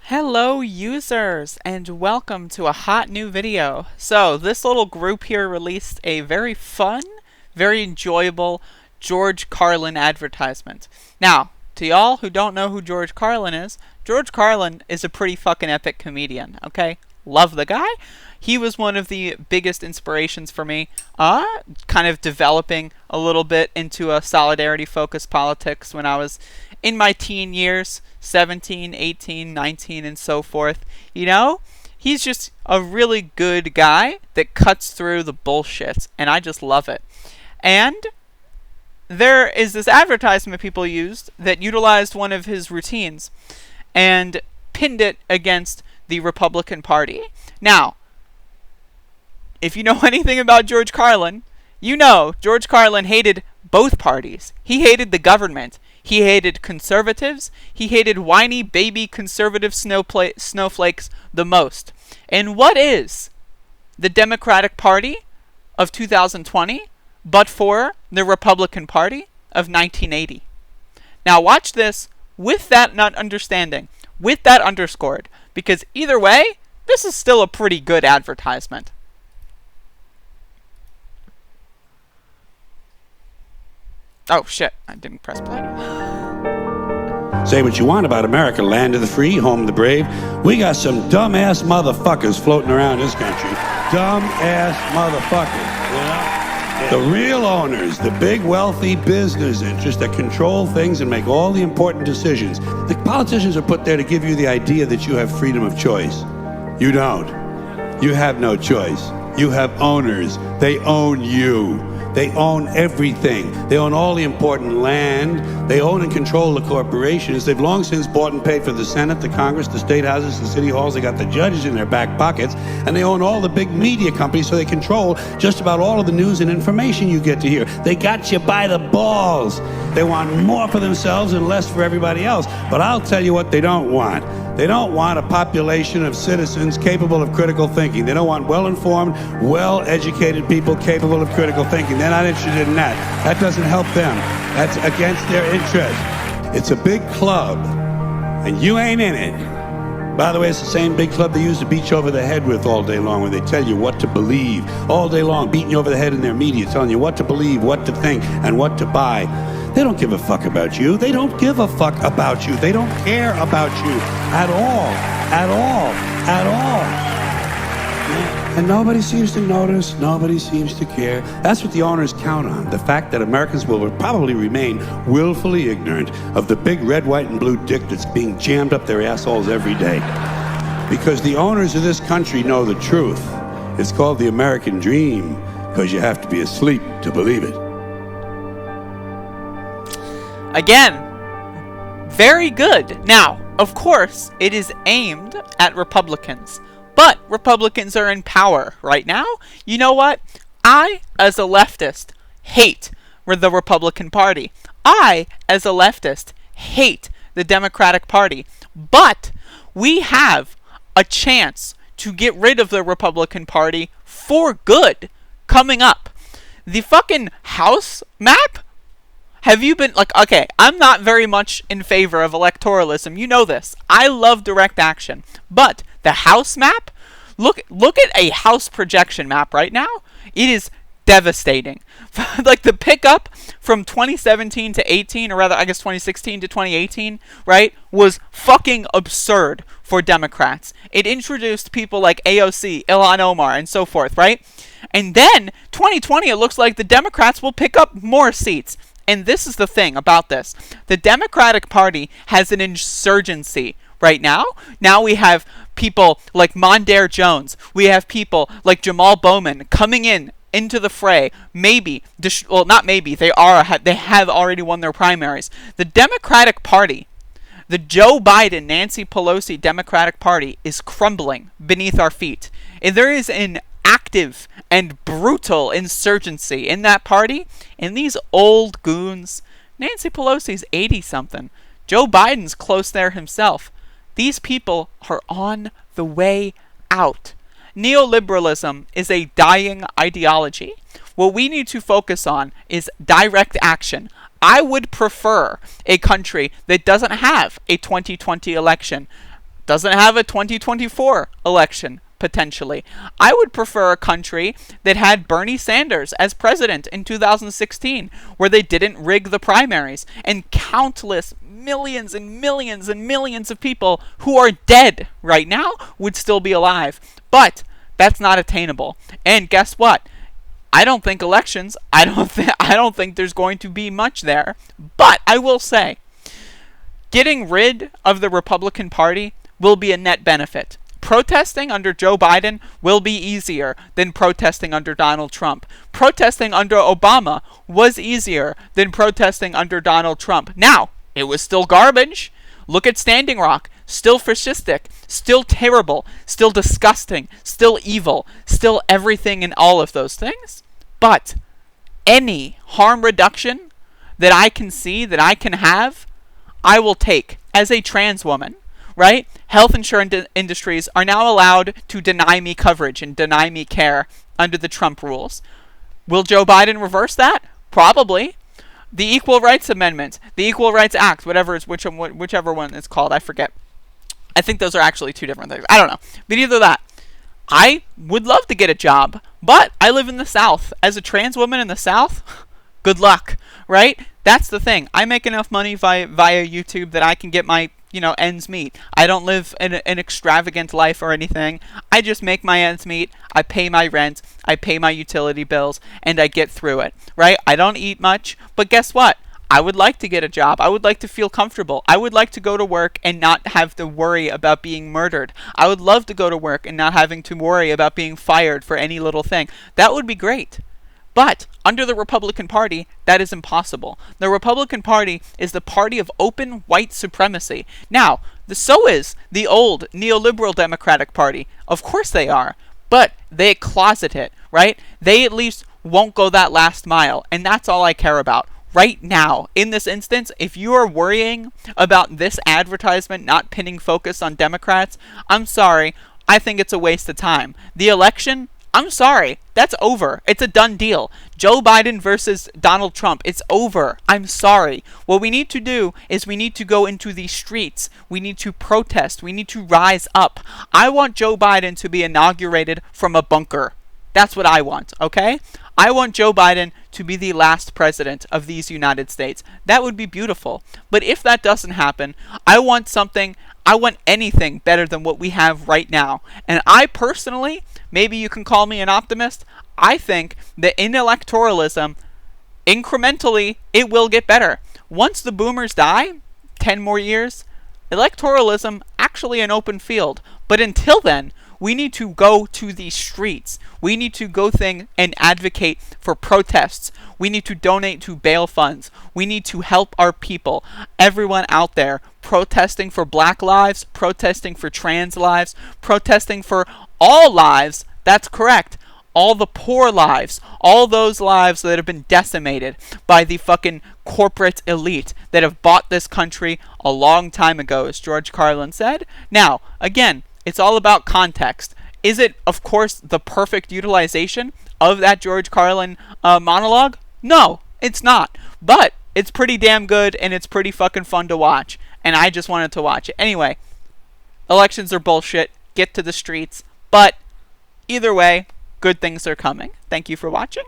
Hello users and welcome to a hot new video. So this little group here released a very fun, very enjoyable George Carlin advertisement. Now, to y'all who don't know who George Carlin is a pretty fucking epic comedian, okay? Love the guy. He was one of the biggest inspirations for me, kind of developing a little bit into a solidarity-focused politics when I was in my teen years, 17, 18, 19, and so forth. You know, he's just a really good guy that cuts through the bullshit, and I just love it. And there is this advertisement people used that utilized one of his routines and pinned it against the Republican Party. Now, if you know anything about George Carlin, you know George Carlin hated both parties. He hated the government. He hated conservatives. He hated whiny baby conservative snowflakes the most. And what is the Democratic Party of 2020 but for the Republican Party of 1980? Now watch this with that not understanding, with that underscored, because either way, this is still a pretty good advertisement. Oh shit, I didn't press play. Say what you want about America, land of the free, home of the brave. We got some dumbass motherfuckers floating around this country. Dumbass motherfuckers, you know? The real owners, the big wealthy business interests that control things and make all the important decisions. The politicians are put there to give you the idea that you have freedom of choice. You don't. You have no choice. You have owners. They own you. They own everything. They own all the important land. They own and control the corporations. They've long since bought and paid for the Senate, the Congress, the state houses, the city halls. They got the judges in their back pockets. And they own all the big media companies, so they control just about all of the news and information you get to hear. They got you by the balls. They want more for themselves and less for everybody else. But I'll tell you what they don't want. They don't want a population of citizens capable of critical thinking. They don't want well-informed, well-educated people capable of critical thinking. They're not interested in that. That doesn't help them. That's against their interest. It's a big club, and you ain't in it. By the way, it's the same big club they use to beat you over the head with all day long when they tell you what to believe. All day long, beating you over the head in their media, telling you what to believe, what to think, and what to buy. They don't give a fuck about you. They don't give a fuck about you. They don't care about you at all. At all. At all. And nobody seems to notice. Nobody seems to care. That's what the owners count on. The fact that Americans will probably remain willfully ignorant of the big red, white, and blue dick that's being jammed up their assholes every day. Because the owners of this country know the truth. It's called the American dream, because you have to be asleep to believe it. Again, very good. Now, of course, it is aimed at Republicans. But Republicans are in power right now. You know what? I, as a leftist, hate the Republican Party. I, as a leftist, hate the Democratic Party. But we have a chance to get rid of the Republican Party for good coming up. The fucking House map? Have you been, okay, I'm not very much in favor of electoralism. You know this. I love direct action. But the House map? Look at a House projection map right now. It is devastating. Like the pickup from 2017 to 18, or rather, I guess 2016 to 2018, right, was fucking absurd for Democrats. It introduced people like AOC, Ilhan Omar, and so forth, right? And then 2020, it looks like the Democrats will pick up more seats. And this is the thing about this. The Democratic Party has an insurgency right now. Now we have people like Mondaire Jones. We have people like Jamal Bowman coming into the fray. Maybe, well, not maybe, they have already won their primaries. The Democratic Party, the Joe Biden, Nancy Pelosi Democratic Party is crumbling beneath our feet. And there is an active and brutal insurgency in that party, and these old goons. Nancy Pelosi's 80-something. Joe Biden's close there himself. These people are on the way out. Neoliberalism is a dying ideology. What we need to focus on is direct action. I would prefer a country that doesn't have a 2020 election doesn't have a 2024 election, potentially. I would prefer a country that had Bernie Sanders as president in 2016, where they didn't rig the primaries, and countless millions and millions and millions of people who are dead right now would still be alive. But that's not attainable. And guess what? I don't think elections, I don't think there's going to be much there. But I will say, getting rid of the Republican Party will be a net benefit. Protesting under Joe Biden will be easier than protesting under Donald Trump. Protesting under Obama was easier than protesting under Donald Trump. Now, it was still garbage. Look at Standing Rock. Still fascistic. Still terrible. Still disgusting. Still evil. Still everything and all of those things. But any harm reduction that I can see, that I can have, I will take. As a trans woman, right? Health insurance industries are now allowed to deny me coverage and deny me care under the Trump rules. Will Joe Biden reverse that? Probably. The Equal Rights Amendment, the Equal Rights Act, whichever one it's called, I forget. I think those are actually two different things. I don't know. But either that. I would love to get a job, but I live in the South. As a trans woman in the South, good luck, right? That's the thing. I make enough money via YouTube that I can get my ends meet. I don't live an extravagant life or anything. I just make my ends meet. I pay my rent. I pay my utility bills, and I get through it, right? I don't eat much, but guess what? I would like to get a job. I would like to feel comfortable. I would like to go to work and not have to worry about being murdered. I would love to go to work and not having to worry about being fired for any little thing. That would be great. But under the Republican Party, that is impossible. The Republican Party is the party of open white supremacy. Now, so is the old neoliberal Democratic Party. Of course they are. But they closet it, right? They at least won't go that last mile. And that's all I care about. Right now, in this instance, if you are worrying about this advertisement not pinning focus on Democrats, I'm sorry. I think it's a waste of time. The election, I'm sorry. That's over. It's a done deal. Joe Biden versus Donald Trump. It's over. I'm sorry. What we need to do is we need to go into the streets. We need to protest. We need to rise up. I want Joe Biden to be inaugurated from a bunker. That's what I want, okay? I want Joe Biden to be the last president of these United States. That would be beautiful. But if that doesn't happen, I want anything better than what we have right now. And I personally, maybe you can call me an optimist, I think that in electoralism, incrementally, it will get better. Once the boomers die, 10 more years, electoralism actually an open field. But until then, we need to go to the streets. We need to go and advocate for protests. We need to donate to bail funds. We need to help our people. Everyone out there protesting for black lives, protesting for trans lives, protesting for all lives. That's correct. All the poor lives, all those lives that have been decimated by the fucking corporate elite that have bought this country a long time ago, as George Carlin said. Now, again, it's all about context. Is it, of course, the perfect utilization of that George Carlin monologue? No, it's not. But it's pretty damn good, and it's pretty fucking fun to watch. And I just wanted to watch it. Anyway, elections are bullshit. Get to the streets. But either way, good things are coming. Thank you for watching.